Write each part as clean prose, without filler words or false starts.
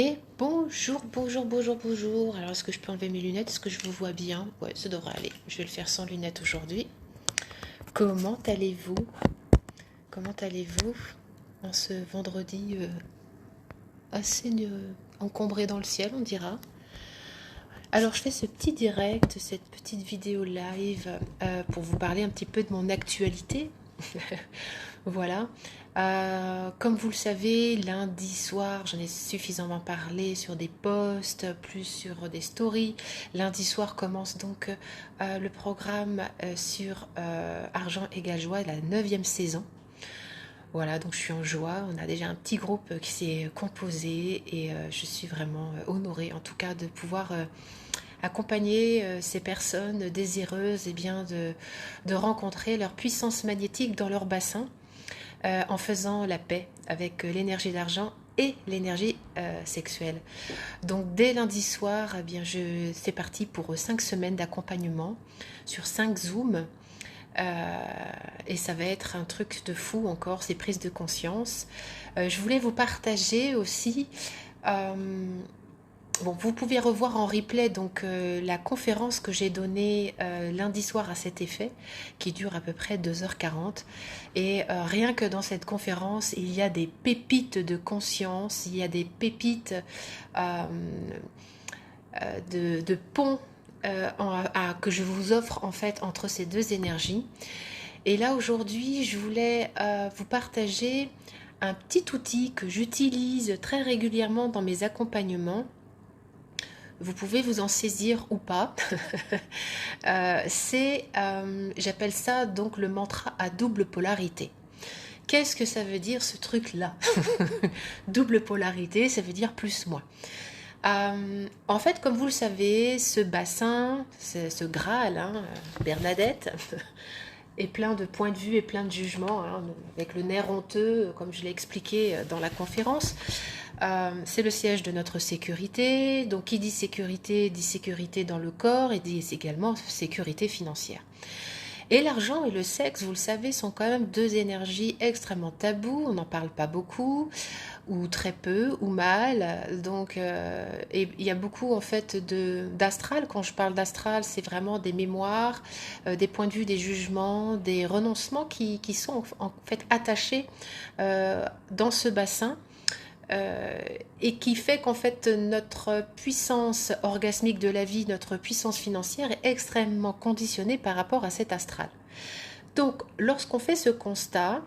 Et bonjour, bonjour, bonjour, bonjour. Alors, est-ce que je peux enlever mes lunettes? Est-ce que je vous vois bien? Ouais, ça devrait aller. Je vais le faire sans lunettes aujourd'hui. Comment allez-vous? Comment allez-vous en ce vendredi assez encombré dans le ciel, on dira? Alors, je fais ce petit direct, cette petite vidéo live pour vous parler un petit peu de mon actualité. Voilà. Comme vous le savez, lundi soir, j'en ai suffisamment parlé sur des posts, plus sur des stories. Lundi soir commence donc le programme sur Argent égale joie, la 9e saison. Voilà, donc je suis en joie. On a déjà un petit groupe qui s'est composé et je suis vraiment honorée en tout cas de pouvoir accompagner ces personnes désireuses de rencontrer leur puissance magnétique dans leur bassin en faisant la paix avec l'énergie d'argent et l'énergie sexuelle. Donc dès lundi soir, eh bien, c'est parti pour 5 semaines d'accompagnement sur 5 Zooms. Et ça va être un truc de fou encore, ces prises de conscience. Je voulais vous partager aussi... Bon, vous pouvez revoir en replay donc la conférence que j'ai donnée lundi soir à cet effet, qui dure à peu près 2h40. Et rien que dans cette conférence, il y a des pépites de conscience, il y a des pépites de pont que je vous offre en fait entre ces deux énergies. Et là aujourd'hui, je voulais vous partager un petit outil que j'utilise très régulièrement dans mes accompagnements. Vous pouvez vous en saisir ou pas. J'appelle ça donc le mantra à double polarité. Qu'est-ce que ça veut dire ce truc-là? Double polarité, ça veut dire plus-moins. En fait, comme vous le savez, ce bassin, ce Graal, hein, Bernadette, est plein de points de vue et plein de jugements, hein, avec le nerf honteux, comme je l'ai expliqué dans la conférence. C'est le siège de notre sécurité. Donc, qui dit sécurité dans le corps et dit également sécurité financière. Et l'argent et le sexe, vous le savez, sont quand même deux énergies extrêmement tabous. On n'en parle pas beaucoup, ou très peu, ou mal. Donc, et il y a beaucoup en fait d'astral. Quand je parle d'astral, c'est vraiment des mémoires, des points de vue, des jugements, des renoncements qui sont en fait attachés dans ce bassin. Et qui fait qu'en fait notre puissance orgasmique de la vie, notre puissance financière est extrêmement conditionnée par rapport à cet astral. Donc lorsqu'on fait ce constat,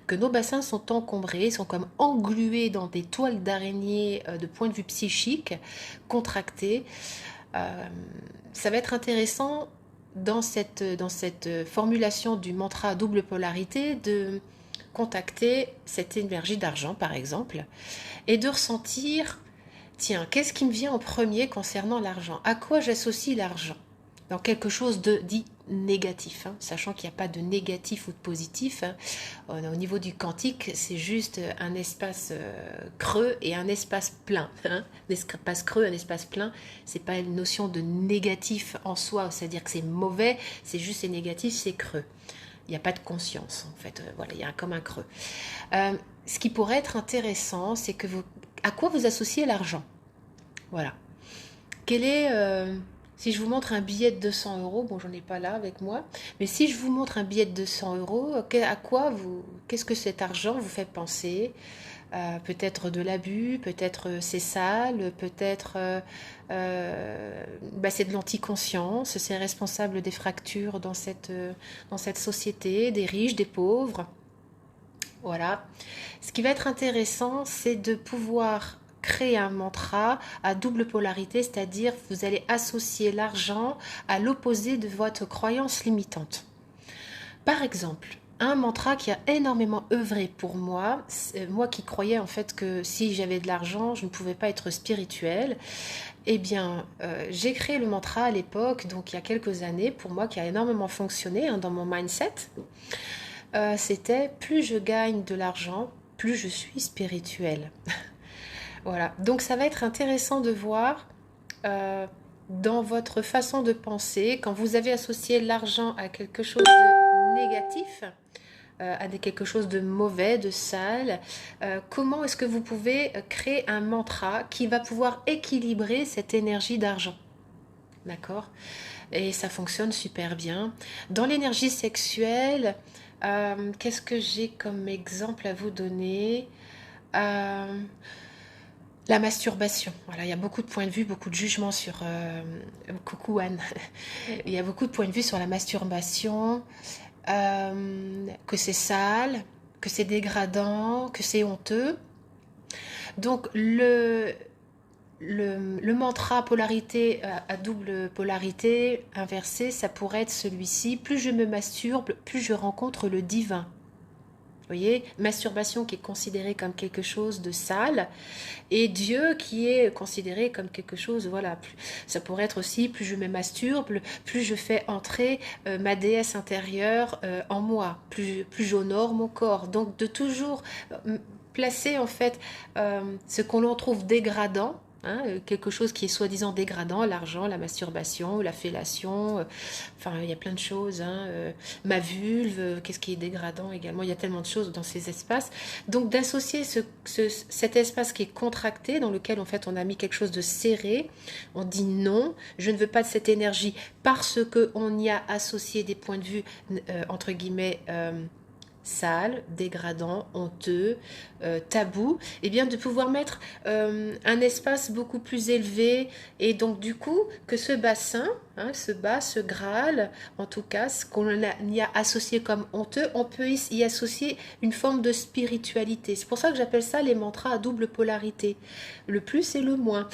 que nos bassins sont encombrés, sont comme englués dans des toiles d'araignée de point de vue psychique, contractés, ça va être intéressant dans cette formulation du mantra à double polarité de contacter cette énergie d'argent par exemple et de ressentir, tiens, qu'est-ce qui me vient en premier concernant l'argent? À quoi j'associe l'argent? Dans quelque chose de dit négatif, hein, sachant qu'il n'y a pas de négatif ou de positif. Hein. Au niveau du quantique, c'est juste un espace creux et un espace plein. Hein. Un espace creux, un espace plein, c'est pas une notion de négatif en soi, c'est-à-dire que c'est mauvais, c'est juste c'est négatif, c'est creux. Il n'y a pas de conscience en fait, voilà, il y a comme un creux. Ce qui pourrait être intéressant, c'est que à quoi vous associez l'argent? Voilà. Quel est, si je vous montre un billet de 200 euros, bon, j'en ai pas là avec moi, mais si je vous montre un billet de 200 euros, qu'est-ce que cet argent vous fait penser? Peut-être de l'abus, peut-être c'est sale, peut-être c'est de l'anticonscience, c'est responsable des fractures dans cette société, des riches, des pauvres. Voilà. Ce qui va être intéressant, c'est de pouvoir créer un mantra à double polarité, c'est-à-dire vous allez associer l'argent à l'opposé de votre croyance limitante. Par exemple, un mantra qui a énormément œuvré pour moi, moi qui croyais en fait que si j'avais de l'argent, je ne pouvais pas être spirituelle, eh bien, j'ai créé le mantra à l'époque, donc il y a quelques années, pour moi qui a énormément fonctionné dans mon mindset. C'était plus je gagne de l'argent, plus je suis spirituelle. Voilà, donc ça va être intéressant de voir dans votre façon de penser, quand vous avez associé l'argent à quelque chose de négatif, à quelque chose de mauvais, de sale, comment est-ce que vous pouvez créer un mantra qui va pouvoir équilibrer cette énergie d'argent? D'accord? Et ça fonctionne super bien. Dans l'énergie sexuelle, qu'est-ce que j'ai comme exemple à vous donner? Euh, la masturbation. Voilà, il y a beaucoup de points de vue, beaucoup de jugements sur... coucou Anne. Il y a beaucoup de points de vue sur la masturbation, que c'est sale, que c'est dégradant, que c'est honteux. Donc le mantra polarité à double polarité inversée, ça pourrait être celui-ci. Plus je me masturbe, plus je rencontre le divin. Vous voyez, masturbation qui est considérée comme quelque chose de sale et Dieu qui est considéré comme quelque chose, voilà, ça pourrait être aussi plus je me masturbe, plus je fais entrer ma déesse intérieure en moi, plus j'honore mon corps. Donc de toujours placer en fait ce qu'on en trouve dégradant, hein, quelque chose qui est soi-disant dégradant, l'argent, la masturbation, la fellation, enfin il y a plein de choses, hein, ma vulve, qu'est-ce qui est dégradant également, il y a tellement de choses dans ces espaces. Donc d'associer cet espace qui est contracté, dans lequel en fait on a mis quelque chose de serré, on dit non, je ne veux pas de cette énergie parce qu'on y a associé des points de vue entre guillemets sale, dégradant, honteux, tabou, et bien de pouvoir mettre un espace beaucoup plus élevé et donc du coup que ce bassin, hein, ce Graal, en tout cas, ce qu'on y a associé comme honteux, on peut y associer une forme de spiritualité. C'est pour ça que j'appelle ça les mantras à double polarité. Le plus et le moins.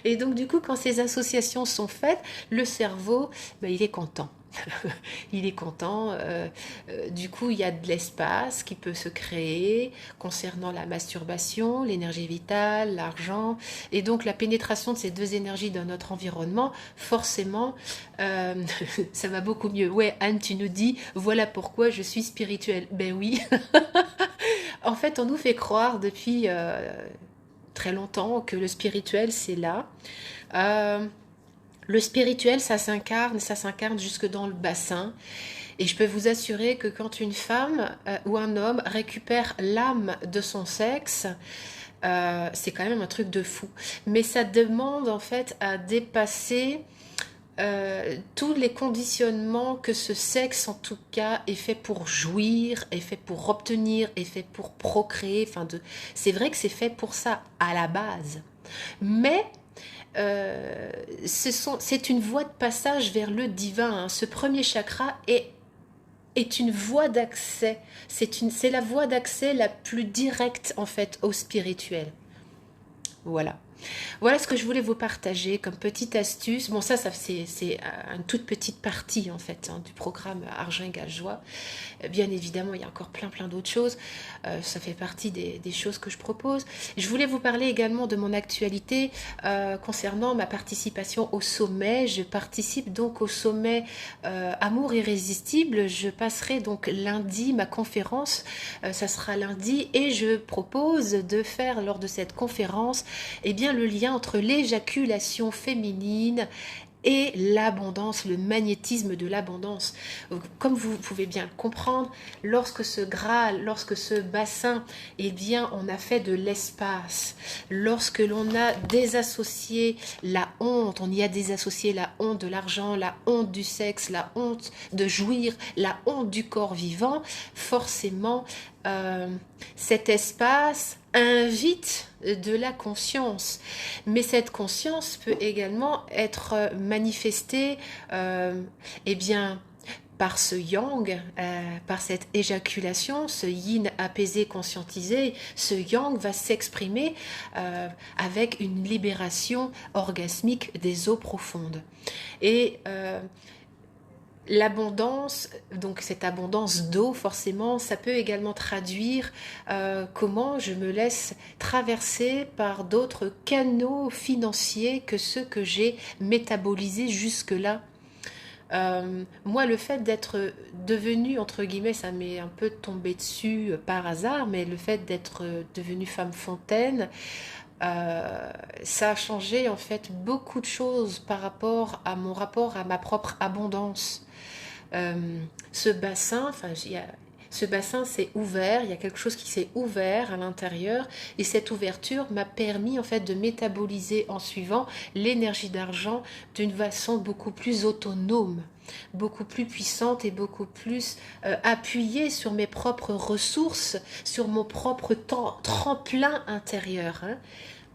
Et donc du coup, quand ces associations sont faites, le cerveau, ben, il est content. Il est content. Du coup, il y a de l'espace qui peut se créer concernant la masturbation, l'énergie vitale, l'argent. Et donc, la pénétration de ces deux énergies dans notre environnement, forcément, ça va beaucoup mieux. Ouais, Anne, tu nous dis, voilà pourquoi je suis spirituelle. Ben oui. En fait, on nous fait croire depuis très longtemps que le spirituel, c'est là. Le spirituel, ça s'incarne jusque dans le bassin. Et je peux vous assurer que quand une femme ou un homme récupère l'âme de son sexe, c'est quand même un truc de fou. Mais ça demande en fait à dépasser tous les conditionnements que ce sexe en tout cas est fait pour jouir, est fait pour obtenir, est fait pour procréer. Enfin c'est vrai que c'est fait pour ça à la base. Mais c'est une voie de passage vers le divin. Hein. Ce premier chakra est une voie d'accès. C'est la voie d'accès la plus directe en fait au spirituel. Voilà. Voilà ce que je voulais vous partager comme petite astuce. Bon, ça c'est une toute petite partie en fait hein, du programme Argent égale joie. Bien évidemment, il y a encore plein d'autres choses. Ça fait partie des choses que je propose. Je voulais vous parler également de mon actualité concernant ma participation au sommet. Je participe donc au sommet Amour irrésistible. Je passerai donc lundi ma conférence. Ça sera lundi et je propose de faire lors de cette conférence eh bien, le lien entre l'éjaculation féminine et l'abondance, le magnétisme de l'abondance. Comme vous pouvez bien le comprendre, lorsque ce Graal, lorsque ce bassin, eh bien, on a fait de l'espace, lorsque l'on a désassocié la honte, on y a désassocié la honte de l'argent, la honte du sexe, la honte de jouir, la honte du corps vivant, forcément, cet espace invite de la conscience. Mais cette conscience peut également être manifestée eh bien, par ce yang, par cette éjaculation, ce yin apaisé, conscientisé. Ce yang va s'exprimer avec une libération orgasmique des eaux profondes. Et l'abondance, donc cette abondance d'eau, forcément, ça peut également traduire comment je me laisse traverser par d'autres canaux financiers que ceux que j'ai métabolisés jusque-là. Moi, le fait d'être devenue, entre guillemets, ça m'est un peu tombé dessus par hasard, mais le fait d'être devenue femme fontaine, ça a changé en fait beaucoup de choses par rapport à ma propre abondance. Ce bassin, enfin, Ce bassin s'est ouvert, il y a quelque chose qui s'est ouvert à l'intérieur et cette ouverture m'a permis en fait de métaboliser en suivant l'énergie d'argent d'une façon beaucoup plus autonome, beaucoup plus puissante et beaucoup plus appuyée sur mes propres ressources, sur mon propre tremplin intérieur. Hein.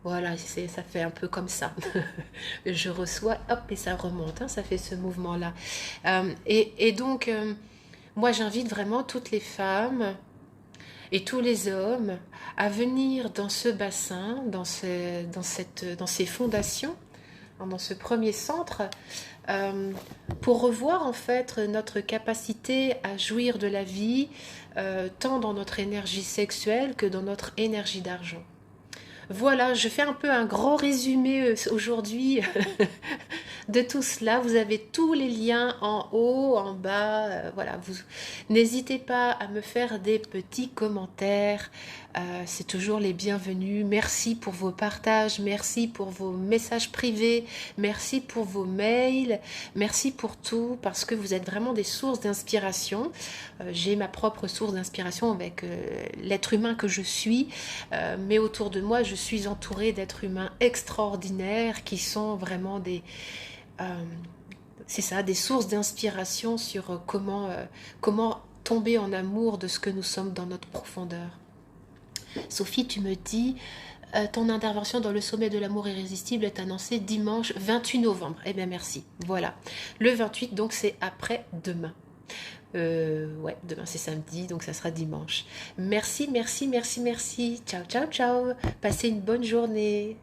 Voilà, ça fait un peu comme ça. Je reçois, hop, et ça remonte, hein, ça fait ce mouvement-là. Et donc, moi, j'invite vraiment toutes les femmes et tous les hommes à venir dans ce bassin, dans ces fondations, dans ce premier centre, pour revoir en fait notre capacité à jouir de la vie, tant dans notre énergie sexuelle que dans notre énergie d'argent. Voilà, je fais un peu un grand résumé aujourd'hui de tout cela. Vous avez tous les liens en haut, en bas. Voilà, vous n'hésitez pas à me faire des petits commentaires. C'est toujours les bienvenus. Merci pour vos partages, merci pour vos messages privés, merci pour vos mails, merci pour tout parce que vous êtes vraiment des sources d'inspiration. J'ai ma propre source d'inspiration avec l'être humain que je suis, mais autour de moi, je suis entourée d'êtres humains extraordinaires qui sont vraiment c'est ça, des sources d'inspiration sur comment tomber en amour de ce que nous sommes dans notre profondeur. Sophie, tu me dis, ton intervention dans le sommet de l'amour irrésistible est annoncée dimanche 28 novembre. Eh bien, merci. Voilà. Le 28, donc, c'est après-demain. Ouais, demain c'est samedi, donc ça sera dimanche. Merci, merci, merci, merci. Ciao, ciao, ciao. Passez une bonne journée.